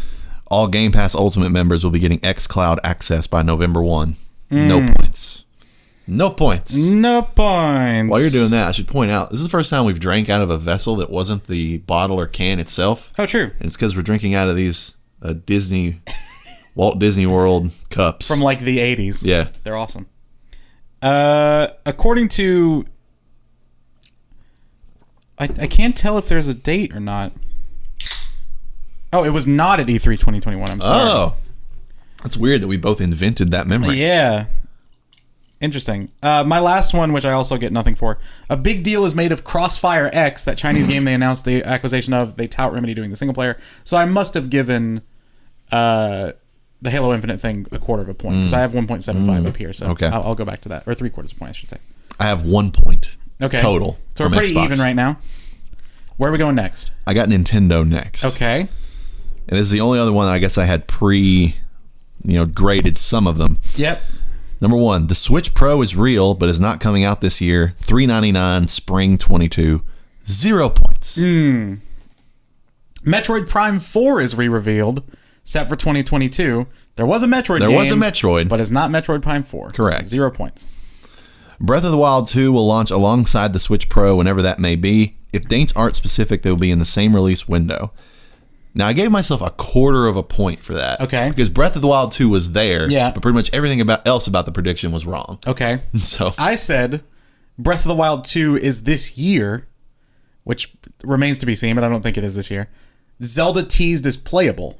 All Game Pass Ultimate members will be getting xCloud access by November 1. No points. No points. No points. While you're doing that, I should point out, this is the first time we've drank out of a vessel that wasn't the bottle or can itself. Oh, true. And it's because we're drinking out of these Walt Disney World cups. From like the 80s. Yeah. They're awesome. According to... I can't tell if there's a date or not. Oh, it was not at E3 2021. I'm sorry. Oh. That's weird that we both invented that memory. Yeah. Interesting. My last one, which I also get nothing for. A big deal is made of Crossfire X, that Chinese game they announced the acquisition of. They tout Remedy doing the single player. So I must have given the Halo Infinite thing 1/4 of a point because I have 1.75 up here. So okay. I'll go back to that. Or 3/4 of a point, I should say. I have 1 point total. So we're pretty even right now. Where are we going next? I got Nintendo next. Okay. And this is the only other one that I guess I had graded some of them. Yep. Number 1, the Switch Pro is real, but is not coming out this year. $399, spring 22. 0 points. Metroid Prime 4 is re-revealed, set for 2022. There was a Metroid game. There was a Metroid. But it's not Metroid Prime 4. Correct. So 0 points. Breath of the Wild 2 will launch alongside the Switch Pro whenever that may be. If dates aren't specific, they will be in the same release window. Now, I gave myself 1/4 of a point for that. Okay. Because Breath of the Wild 2 was there. Yeah. But pretty much everything else about the prediction was wrong. Okay. So I said Breath of the Wild 2 is this year, which remains to be seen, but I don't think it is this year. Zelda teased as playable.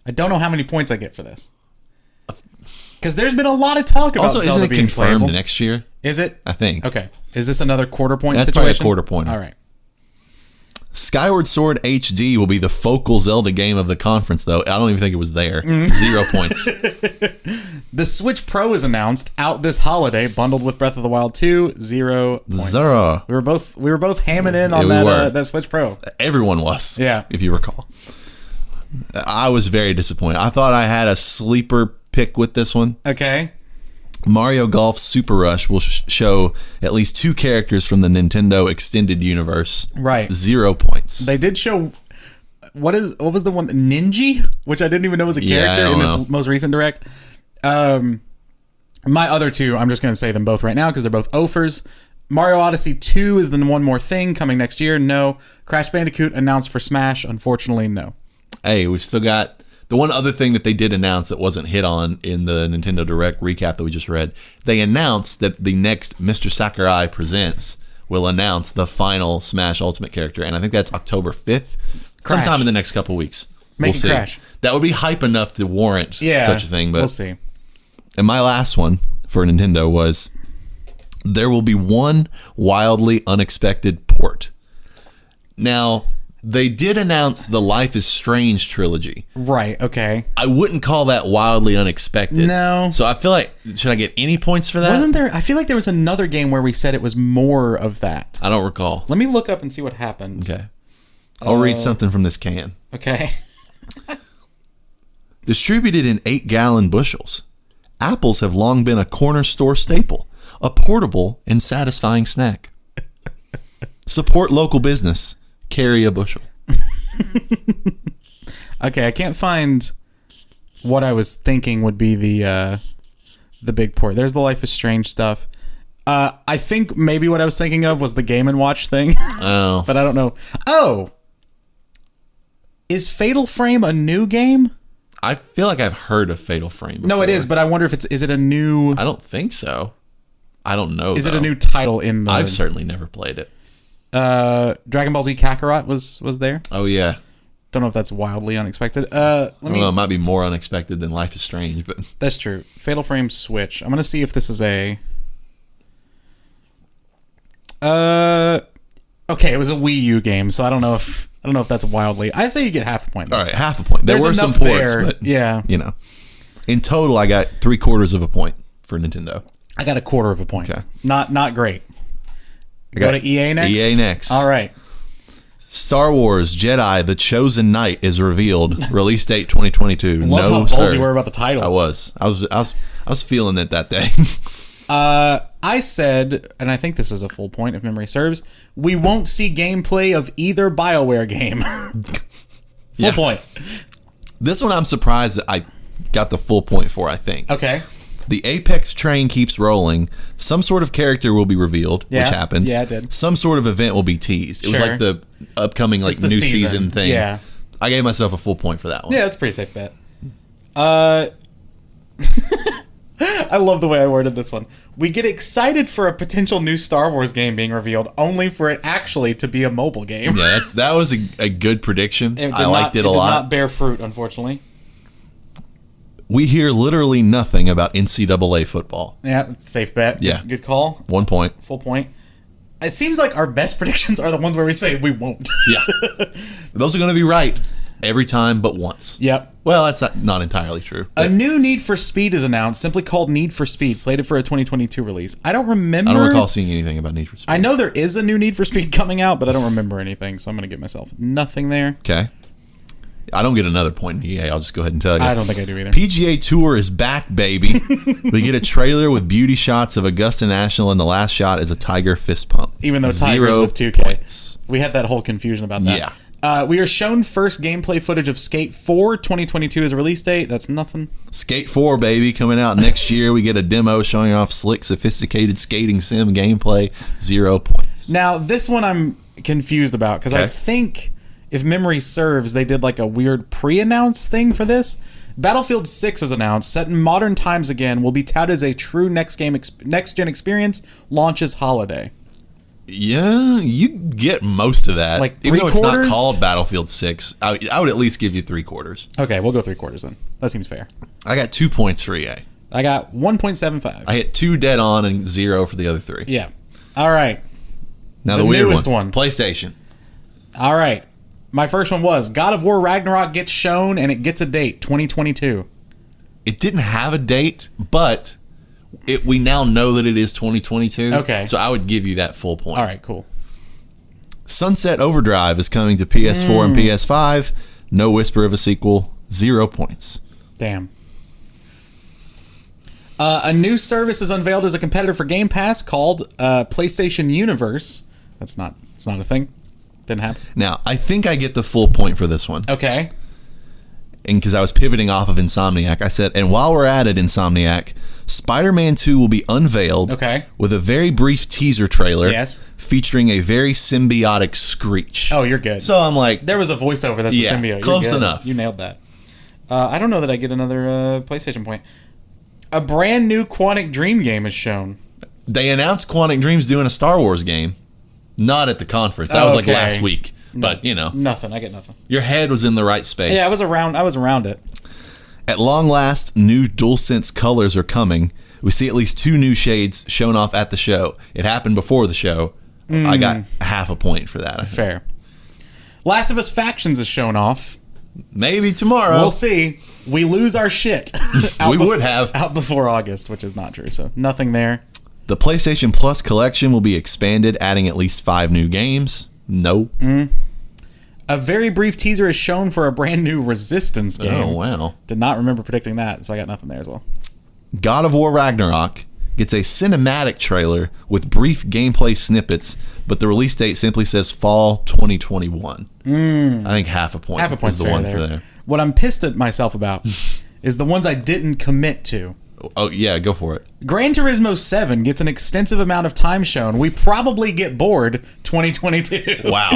I don't know how many points I get for this. Because there's been a lot of talk about also, Zelda isn't it being confirmed playable. next year? Is it? I think. Okay. Is this another quarter point That's situation? probably a quarter point. All right. Skyward Sword HD will be the focal Zelda game of the conference, though. I don't even think it was there. 0 points. The Switch Pro is announced out this holiday, bundled with Breath of the Wild 2. 0 points. 0. We were both hamming in on that Switch Pro. Everyone was. Yeah. If you recall. I was very disappointed. I thought I had a sleeper pick with this one. Okay. Mario Golf Super Rush will show at least 2 characters from the Nintendo Extended Universe. Right. 0 points. They did show what was the one, Ninja, which I didn't even know was a character in this most recent direct. My other 2, I'm just going to say them both right now because they're both offers. Mario Odyssey 2 is the One More Thing coming next year. No. Crash Bandicoot announced for Smash. Unfortunately, no. Hey, we've still got the one other thing that they did announce that wasn't hit on in the Nintendo Direct recap that we just read. They announced that the next Mr. Sakurai Presents will announce the final Smash Ultimate character, and I think that's October 5th, sometime in the next couple weeks. Make it crash. That would be hype enough to warrant such a thing, but we'll see. And my last one for Nintendo was there will be one wildly unexpected port. Now, they did announce the Life is Strange trilogy. Right, okay. I wouldn't call that wildly unexpected. No. So I feel like, should I get any points for that? Wasn't there? I feel like there was another game where we said it was more of that. I don't recall. Let me look up and see what happened. Okay. I'll read something from this can. Okay. Distributed in 8-gallon bushels, apples have long been a corner store staple, a portable and satisfying snack. Support local business. Carry a bushel. Okay, I can't find what I was thinking would be the big port. There's the Life is Strange stuff. I think maybe what I was thinking of was the Game & Watch thing. Oh. But I don't know. Oh! Is Fatal Frame a new game? I feel like I've heard of Fatal Frame before. No, it is, but I wonder if is it a new... I don't think so. I don't know, Is it a new title in the... I've certainly never played it. Dragon Ball Z Kakarot was there. Oh, yeah. Don't know if that's wildly unexpected. It might be more unexpected than Life is Strange, but... That's true. Fatal Frame Switch. I'm going to see if this is a... Okay, it was a Wii U game, so I don't know if that's wildly... I say you get half a point. All right, half a point. There were some ports, but... Yeah. You know. In total, I got 3/4 of a point for Nintendo. I got 1/4 of a point. Okay. Not great. Go to EA next? EA next. All right. Star Wars Jedi: The Chosen Knight is revealed. Release date 2022. Love how bold you were about the title. I was feeling it that day. I said, and I think this is a full point if memory serves, we won't see gameplay of either BioWare game. Full point. This one I'm surprised that I got the full point for, I think. Okay. The Apex train keeps rolling. Some sort of character will be revealed, which happened. Yeah, it did. Some sort of event will be teased. It was like the upcoming new season thing. Yeah. I gave myself a full point for that one. Yeah, that's a pretty safe bet. I love the way I worded this one. We get excited for a potential new Star Wars game being revealed, only for it actually to be a mobile game. Yeah, that was a good prediction. I liked it a lot. It did not bear fruit, unfortunately. We hear literally nothing about NCAA football. Yeah, it's a safe bet. Yeah. Good call. 1 point. Full point. It seems like our best predictions are the ones where we say we won't. Yeah. Those are going to be right every time but once. Yep. Well, that's not entirely true. A new Need for Speed is announced, simply called Need for Speed, slated for a 2022 release. I don't remember. I don't recall seeing anything about Need for Speed. I know there is a new Need for Speed coming out, but I don't remember anything, so I'm going to give myself nothing there. Okay. I don't get another point in EA. I'll just go ahead and tell you. I don't think I do either. PGA Tour is back, baby. We get a trailer with beauty shots of Augusta National, and the last shot is a Tiger fist pump. Even though Tiger's with 2K. Points. We had that whole confusion about that. Yeah. We are shown first gameplay footage of Skate 4. 2022 is a release date. That's nothing. Skate 4, baby, coming out next year. We get a demo showing off slick, sophisticated skating sim gameplay. 0 points. Now, this one I'm confused about, because I think... if memory serves, they did like a weird pre-announce thing for this. Battlefield 6 is announced, set in modern times again, will be touted as a true next-gen experience, launches holiday. Yeah, you get most of that. Like even though it's not 3/4? called Battlefield 6, I would at least give you 3/4. Okay, we'll go 3/4 then. That seems fair. I got 2 points for EA. I got 1.75. I hit 2 dead on and 0 for the other 3. Yeah. All right. Now the weird newest one. PlayStation. All right. My first one was God of War Ragnarok gets shown and it gets a date, 2022. It didn't have a date, but we now know that it is 2022. Okay. So I would give you that full point. All right, cool. Sunset Overdrive is coming to PS4 and PS5. No whisper of a sequel. 0 points. Damn. A new service is unveiled as a competitor for Game Pass called PlayStation Universe. It's not a thing. Didn't happen. Now, I think I get the full point for this one. Okay. And because I was pivoting off of Insomniac, I said, and while we're at it, Insomniac, Spider-Man 2 will be unveiled with a very brief teaser trailer featuring a very symbiotic Screech. Oh, you're good. So I'm like... There was a voiceover that's a symbiote. Close enough. You nailed that. I don't know that I get another PlayStation point. A brand new Quantic Dream game is shown. They announced Quantic Dream's doing a Star Wars game. Not at the conference. That was like last week. But, you know. Nothing. I get nothing. Your head was in the right space. Yeah, I was around it. At long last, new DualSense colors are coming. We see at least 2 new shades shown off at the show. It happened before the show. I got half a point for that. Fair. Last of Us Factions is shown off. Maybe tomorrow. We'll see. We lose our shit. We would have. Out before August, which is not true. So nothing there. The PlayStation Plus collection will be expanded, adding at least 5 new games. No. A very brief teaser is shown for a brand new Resistance game. Oh, wow. Did not remember predicting that, so I got nothing there as well. God of War Ragnarok gets a cinematic trailer with brief gameplay snippets, but the release date simply says fall 2021. I think half a point is the one for there. What I'm pissed at myself about is the ones I didn't commit to. Oh, yeah, go for it. Gran Turismo 7 gets an extensive amount of time shown. We probably get bored 2022. Wow.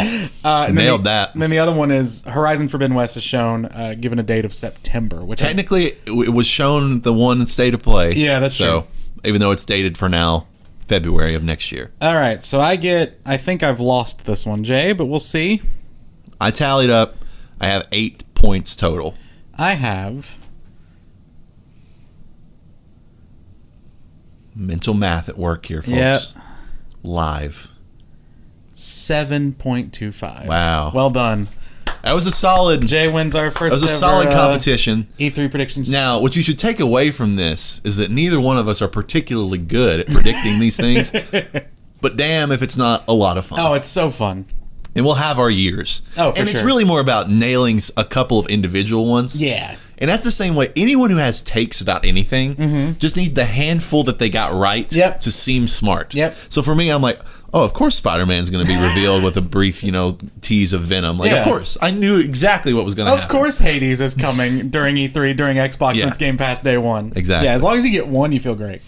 Nailed that. And then the other one is Horizon Forbidden West is shown, given a date of September. Which technically, it was shown the one state of play. Yeah, that's true. Even though it's dated for now, February of next year. All right, so I think I've lost this one, Jay, but we'll see. I tallied up. I have 8 points total. I have... Mental math at work here, folks. Yep. Live. 7.25. Wow. Well done. That was a solid... Jay wins our first That was a solid competition. E3 predictions. Now, what you should take away from this is that neither one of us are particularly good at predicting these things. But damn if it's not a lot of fun. Oh, it's so fun. And we'll have our years. Oh, for And sure. it's really more about nailing a couple of individual ones. Yeah. And that's the same way. Anyone who has takes about anything just need the handful that they got right to seem smart. Yep. So for me, I'm like, oh, of course Spider-Man's going to be revealed with a brief, tease of Venom. Like, of course. I knew exactly what was going to happen. Of course Hades is coming during E3, during Xbox since Game Pass day one. Exactly. Yeah, as long as you get one, you feel great.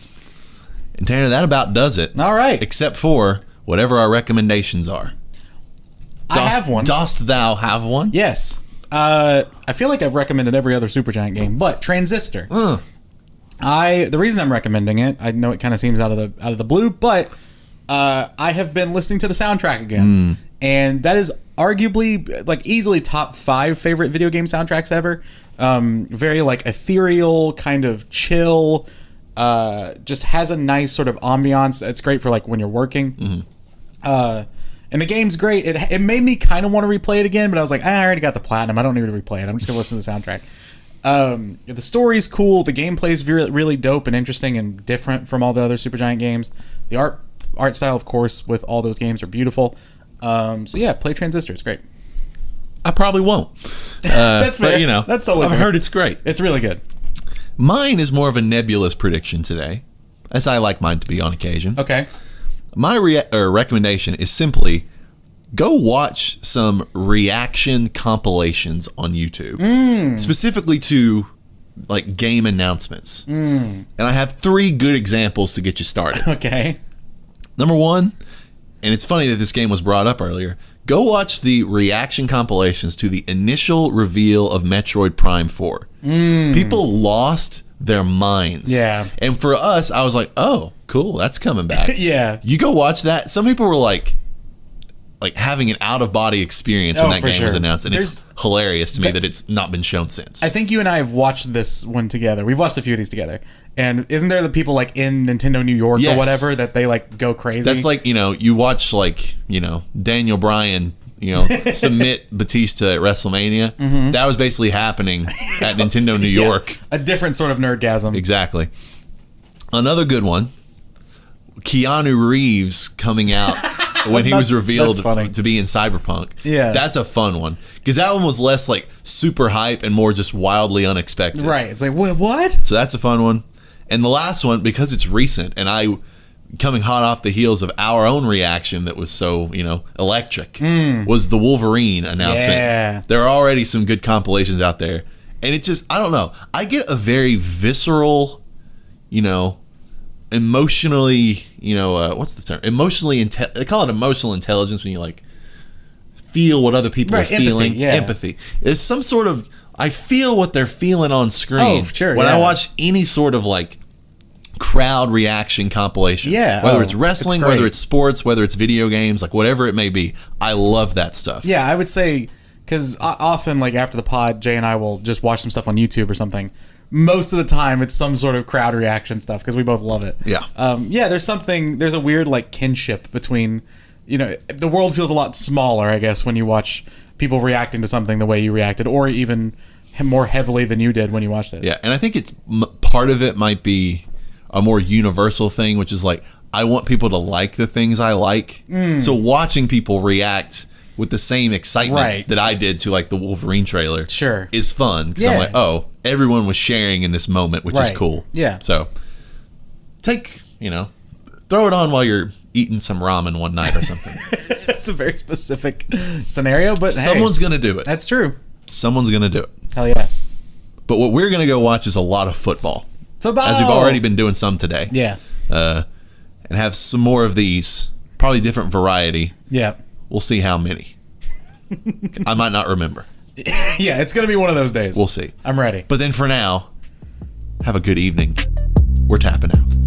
And Tanner, that about does it. All right. Except for whatever our recommendations are. I have one. Dost thou have one? Yes. I feel like I've recommended every other Supergiant game, but Transistor. The reason I'm recommending it, I know it kind of seems out of the blue, but I have been listening to the soundtrack again, and that is arguably easily top 5 favorite video game soundtracks ever. Very ethereal, kind of chill. Just has a nice sort of ambiance. It's great for when you're working. And the game's great. It made me kind of want to replay it again, but I was like, I already got the platinum. I don't need to replay it. I'm just going to listen to the soundtrack. The story's cool. The gameplay's really dope and interesting and different from all the other Supergiant games. The art style, of course, with all those games are beautiful. So yeah, play Transistor. It's great. I probably won't. That's fair. But, that's totally I've heard it's great. It's really good. Mine is more of a nebulous prediction today, as I like mine to be on occasion. Okay. My recommendation is simply go watch some reaction compilations on YouTube, specifically to game announcements. And I have 3 good examples to get you started. Okay. Number 1, and it's funny that this game was brought up earlier, go watch the reaction compilations to the initial reveal of Metroid Prime 4. People lost their minds. Yeah. And for us, I was like, oh, cool, that's coming back. Yeah. You go watch that. Some people were like having an out-of-body experience when that game was announced. And it's hilarious to me that it's not been shown since. I think you and I have watched this one together. We've watched a few of these together. And isn't there the people like in Nintendo New York or whatever that they like go crazy? That's like, you watch like, Daniel Bryan, submit Batista at WrestleMania. That was basically happening at Nintendo New York. A different sort of nerdgasm. Exactly. Another good one, Keanu Reeves coming out when he was revealed to be in Cyberpunk. Yeah. That's a fun one. Because that one was less like super hype and more just wildly unexpected. Right. It's like, what? So that's a fun one. And the last one, because it's recent and coming hot off the heels of our own reaction that was so, electric, was the Wolverine announcement. Yeah. There are already some good compilations out there. And it just, I don't know. I get a very visceral, emotionally, what's the term? They call it emotional intelligence when you like feel what other people are feeling. Empathy. It's some sort of, I feel what they're feeling on screen. Oh, sure. When I watch any sort of like crowd reaction compilation. Yeah. Whether it's wrestling, whether it's sports, whether it's video games, like whatever it may be. I love that stuff. Yeah, I would say, because often like after the pod, Jay and I will just watch some stuff on YouTube or something. Most of the time, it's some sort of crowd reaction stuff because we both love it. Yeah. There's a weird like kinship between, the world feels a lot smaller, I guess, when you watch people reacting to something the way you reacted, or even more heavily than you did when you watched it. Yeah, and I think it's part of it might be a more universal thing, which is like, I want people to like the things I like. So watching people react with the same excitement that I did to like the Wolverine trailer is fun. Because I'm like, oh, everyone was sharing in this moment, which is cool. Yeah. So throw it on while you're eating some ramen one night or something. That's a very specific scenario, but someone's going to do it. That's true. Someone's going to do it. Hell yeah. But what we're going to go watch is a lot of football. As we've already been doing some today. Yeah. And have some more of these, probably different variety. Yeah. We'll see how many. I might not remember. Yeah, it's going to be one of those days. We'll see. I'm ready. But then for now, have a good evening. We're tapping out.